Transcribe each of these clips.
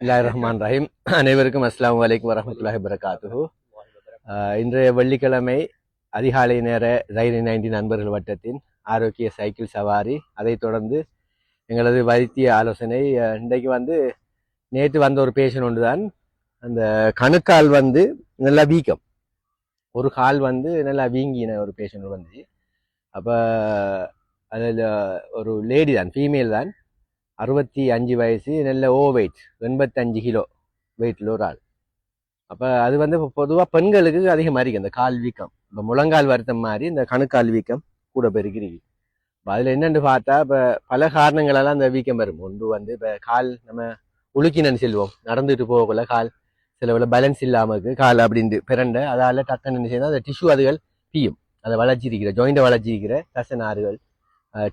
பிஸ்மில்லாஹிர்ரஹ்மானிர்ரஹீம். அனைவருக்கும் அஸ்ஸலாமு அலைக்கும் வரஹ்மத்துல்லாஹி வபரகாத்துஹு. இன்றைய வெள்ளிக்கிழமை அதிகாலை நேர ரைரி 90 நண்பர்கள் வட்டத்தின் ஆரோக்கிய சைக்கிள் சவாரி, அதைத் தொடர்ந்து எங்களது வைத்திய ஆலோசனை. இன்றைக்கு நேற்று வந்த ஒரு பேஷண்ட் ஒன்று தான். அந்த கணுக்கால் நல்லா வீக்கம், ஒரு கால் நல்லா வீங்கின ஒரு பேஷண்ட் வந்துச்சு. அப்போ அதில் ஒரு லேடி தான், ஃபீமேல் தான், 65 வயசு, நல்ல ஓவர் வெயிட், 85 கிலோ வெயிட்டில் ஒரு ஆள். அப்போ அது பொதுவாக பெண்களுக்கு அதிகமாக இருக்குது அந்த கால் வீக்கம். இப்போ முழங்கால் வருத்தம் மாதிரி இந்த கணுக்கால் வீக்கம் கூட பெருக்கிறீங்க. இப்போ அதில் என்னென்னு பார்த்தா, இப்போ பல காரணங்களெல்லாம் அந்த வீக்கம் வரும். ஒன்று இப்போ கால் நம்ம உலுக்கினு செல்வோம், நடந்துட்டு போகக்குள்ள கால் சில வேலை பேலன்ஸ் இல்லாமல் இருக்குது கால் அப்படின்ட்டு பிறண்ட, அதால் டக்குன்னு என்ன செய்யணும், அந்த டிஷ்யூ அதுகள் பியும், அதை வளர்ச்சிருக்கிற ஜாயிண்டை வளர்ச்சிருக்கிற தசநாறுகள்,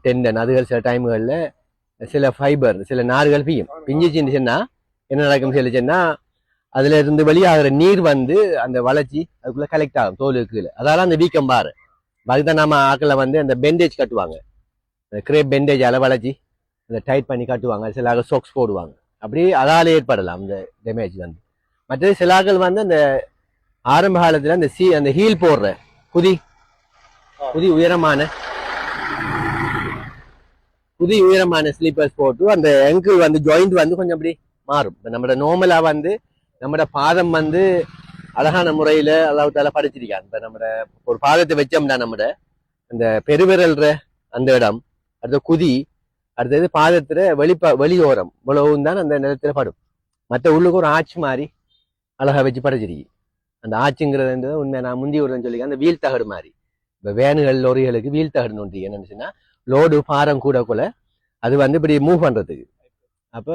டெண்டன் அதுகள் சில டைமுகளில் சில ஃபைபர் சில நார்கள் பிஞ்சிச்சுன்னு சொன்னா என்ன நடக்கும் சொல்லிச்சுன்னா, அதுல இருந்து வெளியாகிற நீர் அந்த வளர்ச்சி அதுக்குள்ள கலெக்ட் ஆகும் தோலுக்கு. அதால அந்த வீக்கம் பாரு. அதுதான் நம்ம ஆக்களை அந்த பெண்டேஜ் கட்டுவாங்க, கிரேப் பெண்டேஜால வளர்ச்சி அந்த டைட் பண்ணி கட்டுவாங்க. சில ஆக்கள் சோக்ஸ் போடுவாங்க. அப்படி அதால ஏற்படலாம் அந்த டேமேஜ். மற்றது சில ஆக்கள் அந்த ஆரம்ப காலத்துல அந்த ஹீல் போடுற குதி உயரமான ஸ்லீப்பர்ஸ் போட்டு அந்த அங்கிள் ஜாயிண்ட் கொஞ்சம் அப்படி மாறும். இப்போ நம்ம நார்மலா நம்ம பாதம் அழகான முறையில அல்லாஹ்தால படைச்சிருக்காங்க. இப்போ நம்ம ஒரு பாதத்தை வச்சோம்னா நம்ம அந்த பெருவிரல்ற அந்த இடம், அடுத்த குதி, அடுத்தது பாதத்துல வெளியோரம் இவ்வளவும் தான் அந்த நிலத்துல படும். மற்ற உள்ளுக்கு ஒரு ஆச்சு மாதிரி அழகா வச்சு படைச்சிருக்கு. அந்த ஆச்சுங்கிறது உண்மை நான் முந்தி ஒரு சொல்லி அந்த வீல் தகடு மாதிரி. இப்போ வேனுகள் லொரிகளுக்கு வீல் தகடுன்னு ஒன்று என்னன்னு சொன்னா, லோடு பாரம் கூட அது இப்படி மூவ் பண்றதுக்கு. அப்போ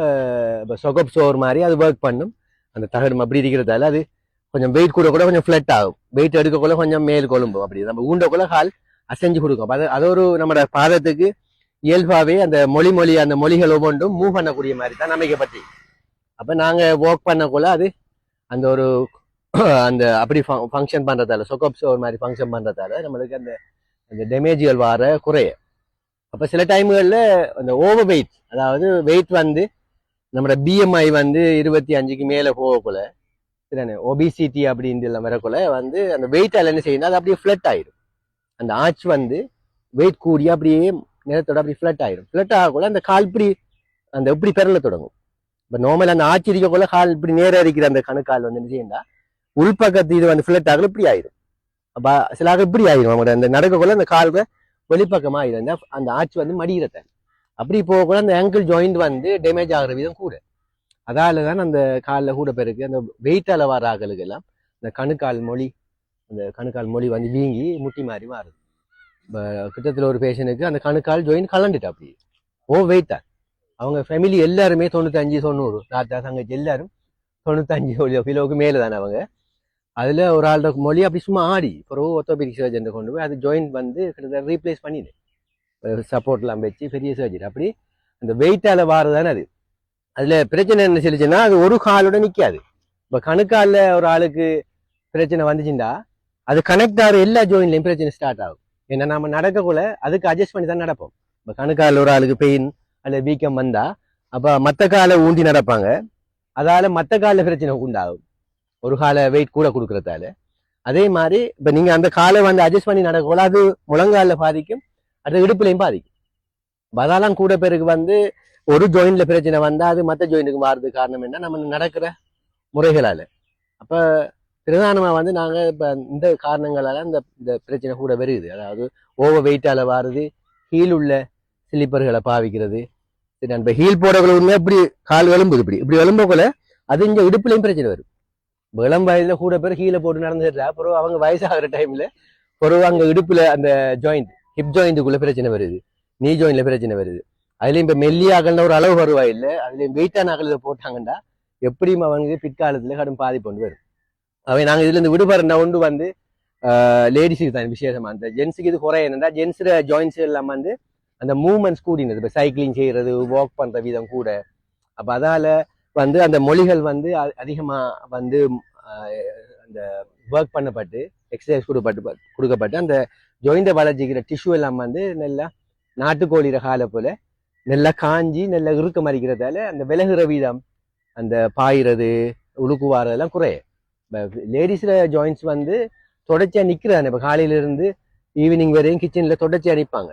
இப்போ சொகப் சோர் மாதிரி அது ஒர்க் பண்ணும். அந்த தகடு அப்படி இருக்கிறதால அது கொஞ்சம் வெயிட் கூட கொஞ்சம் ஃபிளட் ஆகும். வெயிட் எடுக்கக்குள்ள கொஞ்சம் மேல் கொழும்பும். அப்படி நம்ம ஊண்டக்குள்ள கால் அசைஞ்சு கொடுக்கும். அது ஒரு நம்ம பாதத்துக்கு இயல்பாவே அந்த அந்த மொழிகள் ஒவ்வொன்றும் மூவ் பண்ணக்கூடிய மாதிரி தான் அமைக்கப்பட்டு. அப்போ நாங்கள் ஒர்க் பண்ணக்குள்ள அது அந்த ஒரு அந்த அப்படி ஃபங்க்ஷன் பண்றதால, சொகப் சோர் மாதிரி ஃபங்க்ஷன் பண்றதால நம்மளுக்கு அந்த டேமேஜ்கள் வர குறைய. அப்போ சில டைம்களில் அந்த ஓவர் வெயிட், அதாவது வெயிட் நம்மளோட பிஎம்ஐ 25க்கு மேலே போகக்குள்ள, சரிண்ணே, ஒபிசிட்டி அப்படின்ட்டு வரக்குள்ள அந்த வெயிட்டால் என்ன செய்யணும், அது அப்படியே ஃப்ளட் ஆயிடும். அந்த ஆர்ச் வெயிட் கூடி அப்படியே நிலத்தோட அப்படி ஃப்ளட் ஆயிடும். ஃப்ளட் ஆகக்குள்ள அந்த கால் இப்படி இப்படி பெறல தொடங்கும். இப்போ நார்மல் அந்த ஆட்சி இருக்கக்குள்ள கால் இப்படி நேராக இருக்கிற அந்த கணுக்கால் என்ன செய்யண்டா உள்பக்கத்து இது ஃப்ளட் ஆகல இப்படி ஆயிடும். அப்போ சில இப்படி ஆயிடும். நம்மளோட அந்த நடக்கக்குள்ள அந்த கால் வெளிப்பக்கமா ஆயிடும். அந்த ஆட்சி மடிகிறத அப்படி போகக்கூட அந்த ஆங்கிள் ஜாயிண்ட் டேமேஜ் ஆகிற விதம் கூட. அதால தான் அந்த காலில் கூட பேருக்கு அந்த வெயிட்டால வர ஆகலுக்கு எல்லாம் அந்த கணுக்கால் மொழி வீங்கி முட்டி மாதிரி மாறுது. இப்போ கிட்டத்தில் ஒரு பேஷனுக்கு அந்த கணுக்கால் ஜாயிண்ட் கலண்டுட்டு அப்படி வெயிட் தான். அவங்க ஃபேமிலி எல்லாருமே 95 90, தாத்தா தங்கச்சி எல்லாரும் 95 கிலோவுக்கு மேலே தானே அவங்க. அதுல ஒரு ஆளோட மொழி அப்படி சும்மா ஆடி ஒரு ஒர்த்தோபெடிக் சர்ஜன் கொண்டு போய் அது ஜாயிண்ட் கிட்டத்தட்ட ரீப்ளேஸ் பண்ணிடு, சப்போர்ட்லாம் வச்சு பெரிய சர்ஜரி. அப்படி அந்த வெயிட்டால வாரதானே அது. அதுல பிரச்சனை என்ன சொல்லிச்சுன்னா, அது ஒரு காலோட நிக்காது. இப்ப கணுக்கால ஒரு ஆளுக்கு பிரச்சனை வந்துச்சுன்னா அது கனெக்ட் ஆகிற எல்லா ஜாயின்ட்லயும் பிரச்சனை ஸ்டார்ட் ஆகும். ஏன்னா நம்ம நடக்கக்குள்ள அதுக்கு அட்ஜஸ்ட் பண்ணி தான் நடப்போம். இப்ப கணுக்கால ஒரு ஆளுக்கு பெயின் அல்ல வீக்கம் வந்தா அப்ப மத்த காலை ஊண்டி நடப்பாங்க. அதால மத்த கால பிரச்சனை உண்டாகும், ஒரு காலை வெயிட் கூட கொடுக்கறதால. அதே மாதிரி இப்ப நீங்க அந்த காலை அட்ஜஸ்ட் பண்ணி நடக்கல, அது முழங்கால பாதிக்கும், அது இடுப்புலையும் பாதிக்கும். அதெல்லாம் கூட பேருக்கு ஒரு ஜாயின்ட்ல பிரச்சனை வந்தா அது மற்ற ஜாயிண்ட்டுக்கு மாறுறதுக்கு காரணம் என்ன, நம்ம நடக்கிற முறைகளால. அப்ப பிரதானமா நாங்க இப்ப இந்த காரணங்களால இந்த பிரச்சனை கூட வருது. அதாவது ஓவர் வெயிட்டால வாருது, ஹீல் உள்ள ஸ்லீப்பர்களை பாவிக்கிறது. சரி, இப்ப ஹீல் போடக்குள்ள உண்மையா இப்படி கால் எலும்புது, இப்படி எலும்புக்குள்ள அது இங்க இடுப்புலையும் பிரச்சனை வரும். இளம் வயதுல கூட பேர் ஹீலை போட்டு நடந்துடுறா, அப்புறம் அவங்க வயசாகிற டைம்ல பிறகு அங்க இடுப்புல அந்த ஜாயிண்ட், ஹிப் ஜாயிண்ட்டுக்குள்ள பிரச்சனை வருது, நீ ஜாயிண்ட்ல பிரச்சனை வருது. அதுலயும் இப்ப மெல்லியாகல ஒரு அளவு வருவா இல்ல, அதுலயும் வெயிட்டான அகல போட்டாங்கன்னா எப்படியும் அவங்க பிற்காலத்துல கடும் பாதிப்பு கொண்டு வரும். அவை நாங்க இதுல இருந்து விடுபடுற ஒன்று லேடிஸுக்கு தான் விசேஷமா. அந்த ஜென்ஸுக்கு இது குறை என்னன்னா, ஜென்ஸோட ஜாயின்ஸ் எல்லாம் அந்த மூவ்மெண்ட்ஸ் கூடினது, இப்ப சைக்கிளிங் செய்யறது, வாக் பண்ற விதம் கூட. அப்ப அதால அந்த மொழிகள் அதிகமா அந்த ஒர்க் பண்ணப்பட்டு எக்ஸசைஸ் கொடுக்கப்பட்டு அந்த ஜாயிண்ட வளர்ச்சிக்கிற டிஷ்யூ எல்லாம் நல்லா நாட்டுக்கோழி காலை போல நல்லா காஞ்சி நல்லா இறுக்கம் அரிக்கிறதால அந்த விலகுற வீதம் அந்த பாயிறது உழுக்குவாரதெல்லாம் குறையும். லேடிஸ்ல ஜாயின்ட்ஸ் வந்து தொடர்ச்சியா நிக்கிறாங்க. இப்ப காலையில இருந்து ஈவினிங் வரையும் கிச்சன்ல தொடர்ச்சியா நிற்பாங்க.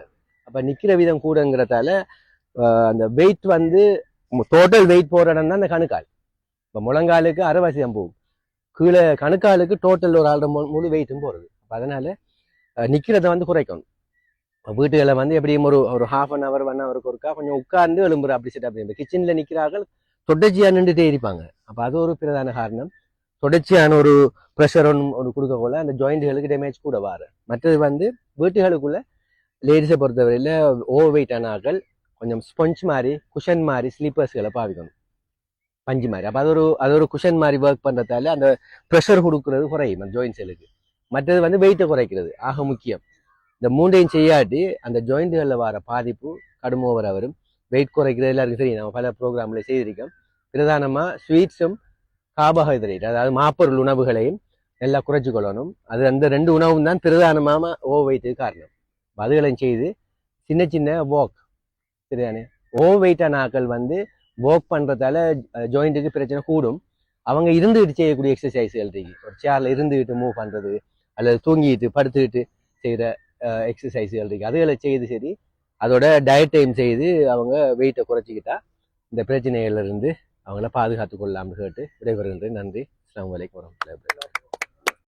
அப்ப நிக்கிற விதம் கூடங்கிறதால அந்த வெயிட் வந்து டோட்டல் வெயிட் போற இடம் தான் அந்த கணுக்கால். இப்ப முழங்காலுக்கு அரைவாசி தான் போகும், கீழே கணுக்காலுக்கு டோட்டல் ஒரு ஆள் முழு வெயிட்டும் போறது. அதனால நிக்கிறத வந்து குறைக்கணும். வீட்டுகளை வந்து எப்படியும் ஒரு ஒரு ஹாஃப் அன் அவர் 1 ஹவருக்கு ஒருக்கா கொஞ்சம் உட்கார்ந்து எழும்புற அப்படி செட் அப்படி கிச்சன்ல நிக்கிறார்கள் தொடர்ச்சியா நின்றுட்டே இருப்பாங்க. அப்ப அது ஒரு பிரதான காரணம். தொடர்ச்சியான ஒரு ப்ரெஷர் ஒன்று கொடுக்கக்குள்ள அந்த ஜாயிண்ட்களுக்கு டேமேஜ் கூட வாரு. மற்றது வந்து வீட்டுகளுக்குள்ள லேடிஸை பொறுத்தவரையில ஓவர் வெயிட்டான ஆட்கள் கொஞ்சம் ஸ்பஞ்ச் மாதிரி குஷன் மாதிரி ஸ்லீப்பர்ஸ்களை பாவிக்கணும், பஞ்சு மாதிரி. அப்போ அது ஒரு குஷன் மாதிரி ஒர்க் பண்ணுறதால அந்த ப்ரெஷர் கொடுக்கறது குறையும் அந்த ஜாயின்ட்ஸுகளுக்கு. மற்றது வந்து வெயிட்டை குறைக்கிறது ஆக முக்கியம். இந்த மூண்டையும் செய்யாட்டி அந்த ஜாயிண்ட்களில் வர பாதிப்பு கடுமோவர வரும். வெயிட் குறைக்கிறது எல்லாருக்கும் தெரியும், நம்ம பல ப்ரோக்ராம்ல செய்திருக்கோம். பிரதானமாக ஸ்வீட்ஸும் கார்போஹைட்ரேட் அதாவது மாப்பொருள் உணவுகளையும் நல்லா குறைச்சி கொள்ளணும். அது அந்த 2 உணவும் தான் பிரதானமாக ஓவர் வெயிட்டுக்கு காரணம். அதுகளையும் செய்து சின்ன சின்ன வாக், சரிதானே? ஓவர் வெயிட்டான ஆட்கள் வந்து வாக் பண்றதால ஜாயிண்ட்டுக்கு பிரச்சனை கூடும். அவங்க இருந்துகிட்டு செய்யக்கூடிய எக்ஸசைஸ்கள் இருக்கு. ஒரு சேர்ல இருந்துகிட்டு மூவ் பண்றது அல்லது தூங்கிட்டு படுத்துக்கிட்டு செய்யற எக்ஸசைஸ்கள் இருக்கு. அதுகளை செய்து சரி அதோட டயட் டைம் செய்து அவங்க வெயிட்டை குறைச்சிக்கிட்டா இந்த பிரச்சனைகள்ல இருந்து அவங்கள பாதுகாத்து கொள்ளலாம்னு கேட்டு விடைபெறுகின்றேன். நன்றி. அஸ்ஸலாமு அலைக்கும் வரஹ்மத்துல்லாஹி வபரகாத்துஹு.